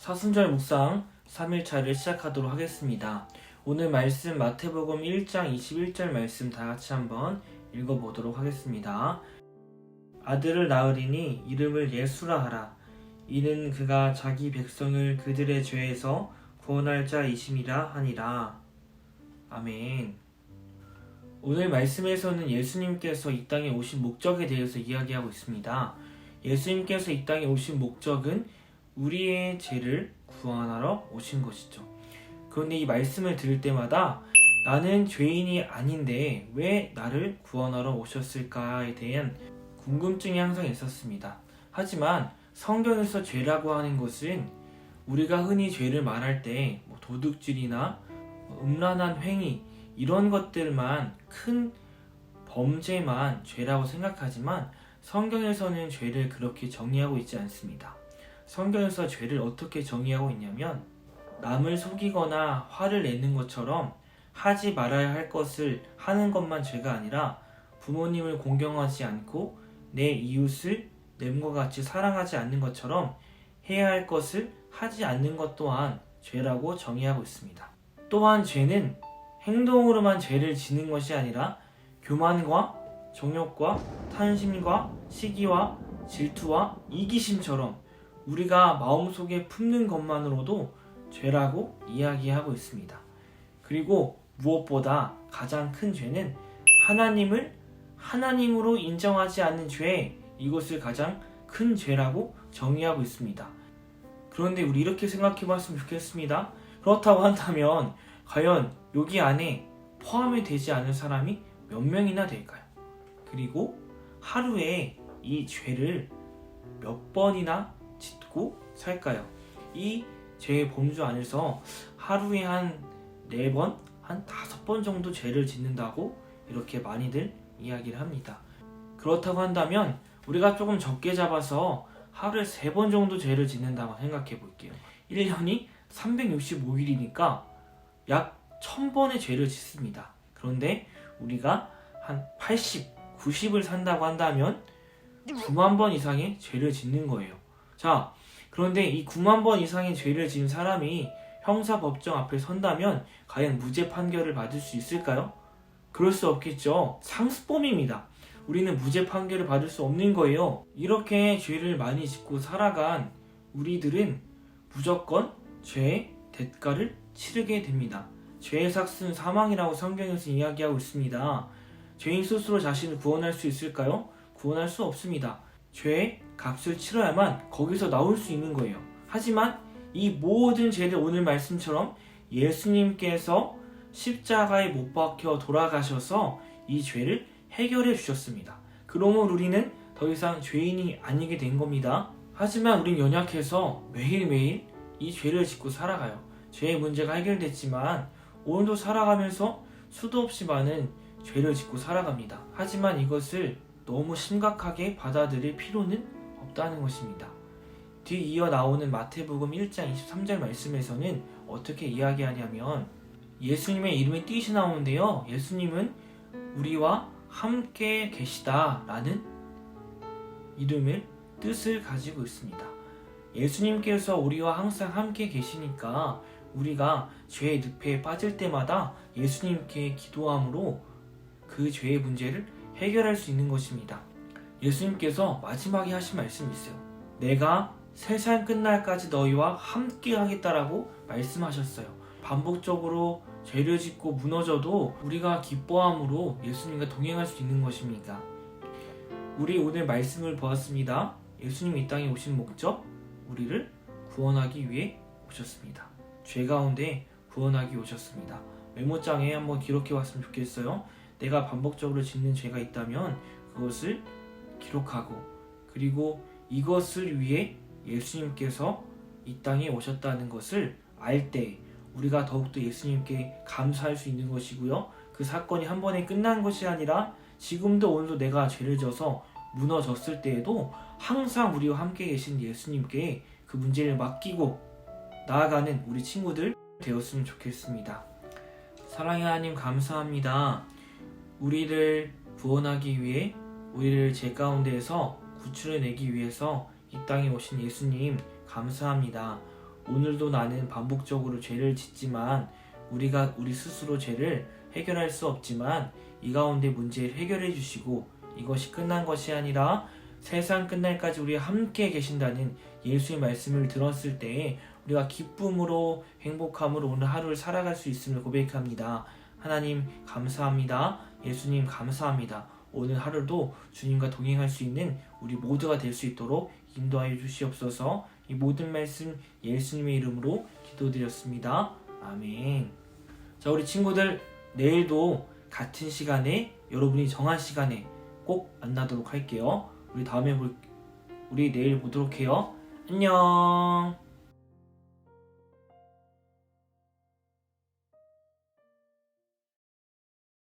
사순절 묵상 3일차를 시작하도록 하겠습니다. 오늘 말씀 마태복음 1장 21절 말씀 다 같이 한번 읽어보도록 하겠습니다. 아들을 낳으리니 이름을 예수라 하라. 이는 그가 자기 백성을 그들의 죄에서 구원할 자이심이라 하니라. 아멘. 오늘 말씀에서는 예수님께서 이 땅에 오신 목적에 대해서 이야기하고 있습니다. 예수님께서 이 땅에 오신 목적은 우리의 죄를 구원하러 오신 것이죠. 그런데 이 말씀을 들을 때마다 나는 죄인이 아닌데 왜 나를 구원하러 오셨을까에 대한 궁금증이 항상 있었습니다. 하지만 성경에서 죄라고 하는 것은 우리가 흔히 죄를 말할 때 도둑질이나 음란한 행위 이런 것들만 큰 범죄만 죄라고 생각하지만 성경에서는 죄를 그렇게 정의하고 있지 않습니다. 성경에서 죄를 어떻게 정의하고 있냐면 남을 속이거나 화를 내는 것처럼 하지 말아야 할 것을 하는 것만 죄가 아니라 부모님을 공경하지 않고 내 이웃을 남과 같이 사랑하지 않는 것처럼 해야 할 것을 하지 않는 것 또한 죄라고 정의하고 있습니다. 또한 죄는 행동으로만 죄를 지는 것이 아니라 교만과 정욕과 탐심과 시기와 질투와 이기심처럼 우리가 마음속에 품는 것만으로도 죄라고 이야기하고 있습니다. 그리고 무엇보다 가장 큰 죄는 하나님을 하나님으로 인정하지 않는 죄, 이것을 가장 큰 죄라고 정의하고 있습니다. 그런데 우리 이렇게 생각해 봤으면 좋겠습니다. 그렇다고 한다면 과연 여기 안에 포함이 되지 않은 사람이 몇 명이나 될까요? 그리고 하루에 이 죄를 몇 번이나 짓고 살까요? 이 죄의 범주 안에서 하루에 한 4번, 한 5번 정도 죄를 짓는다고 이렇게 많이들 이야기를 합니다. 그렇다고 한다면 우리가 조금 적게 잡아서 하루에 3번 정도 죄를 짓는다고 생각해 볼게요. 1년이 365일이니까 약 1000번의 죄를 짓습니다. 그런데 우리가 한 80, 90을 산다고 한다면 9만 번 이상의 죄를 짓는 거예요. 자, 그런데 이 9만 번 이상의 죄를 지은 사람이 형사법정 앞에 선다면 과연 무죄 판결을 받을 수 있을까요? 그럴 수 없겠죠. 상습범입니다. 우리는 무죄 판결을 받을 수 없는 거예요. 이렇게 죄를 많이 짓고 살아간 우리들은 무조건 죄의 대가를 치르게 됩니다. 죄의 삭은 사망이라고 성경에서 이야기하고 있습니다. 죄인 스스로 자신을 구원할 수 있을까요? 구원할 수 없습니다. 죄의 값을 치러야만 거기서 나올 수 있는 거예요. 하지만 이 모든 죄를 오늘 말씀처럼 예수님께서 십자가에 못 박혀 돌아가셔서 이 죄를 해결해 주셨습니다. 그러면 우리는 더 이상 죄인이 아니게 된 겁니다. 하지만 우린 연약해서 매일매일 이 죄를 짓고 살아가요. 죄의 문제가 해결됐지만 오늘도 살아가면서 수도 없이 많은 죄를 짓고 살아갑니다. 하지만 이것을 너무 심각하게 받아들일 필요는 없다는 것입니다. 뒤이어 나오는 마태복음 1장 23절 말씀에서는 어떻게 이야기하냐면 예수님의 이름이 띠시 나오는데요. 예수님은 우리와 함께 계시다 라는 이름을 뜻을 가지고 있습니다. 예수님께서 우리와 항상 함께 계시니까 우리가 죄의 늪에 빠질 때마다 예수님께 기도함으로 그 죄의 문제를 해결할 수 있는 것입니다. 예수님께서 마지막에 하신 말씀이 있어요. 내가 세상 끝날까지 너희와 함께 하겠다라고 말씀하셨어요. 반복적으로 죄를 짓고 무너져도 우리가 기뻐함으로 예수님과 동행할 수 있는 것입니다. 우리 오늘 말씀을 보았습니다. 예수님이 이 땅에 오신 목적, 우리를 구원하기 위해 오셨습니다. 죄 가운데 구원하기 오셨습니다. 메모장에 한번 기록해 왔으면 좋겠어요. 내가 반복적으로 짓는 죄가 있다면 그것을 기록하고, 그리고 이것을 위해 예수님께서 이 땅에 오셨다는 것을 알 때 우리가 더욱더 예수님께 감사할 수 있는 것이고요. 그 사건이 한 번에 끝난 것이 아니라 지금도 오늘도 내가 죄를 져서 무너졌을 때에도 항상 우리와 함께 계신 예수님께 그 문제를 맡기고 나아가는 우리 친구들 되었으면 좋겠습니다. 사랑의 하나님 감사합니다. 우리를 구원하기 위해 우리를 죄 가운데에서 구출해내기 위해서 이 땅에 오신 예수님 감사합니다. 오늘도 나는 반복적으로 죄를 짓지만 우리가 우리 스스로 죄를 해결할 수 없지만 이 가운데 문제를 해결해 주시고 이것이 끝난 것이 아니라 세상 끝날까지 우리 함께 계신다는 예수의 말씀을 들었을 때에 우리가 기쁨으로 행복함으로 오늘 하루를 살아갈 수 있음을 고백합니다. 하나님 감사합니다. 예수님 감사합니다. 오늘 하루도 주님과 동행할 수 있는 우리 모두가 될 수 있도록 인도하여 주시옵소서. 이 모든 말씀 예수님의 이름으로 기도드렸습니다. 아멘. 자, 우리 친구들 내일도 같은 시간에 여러분이 정한 시간에 꼭 만나도록 할게요. 우리 내일 보도록 해요. 안녕.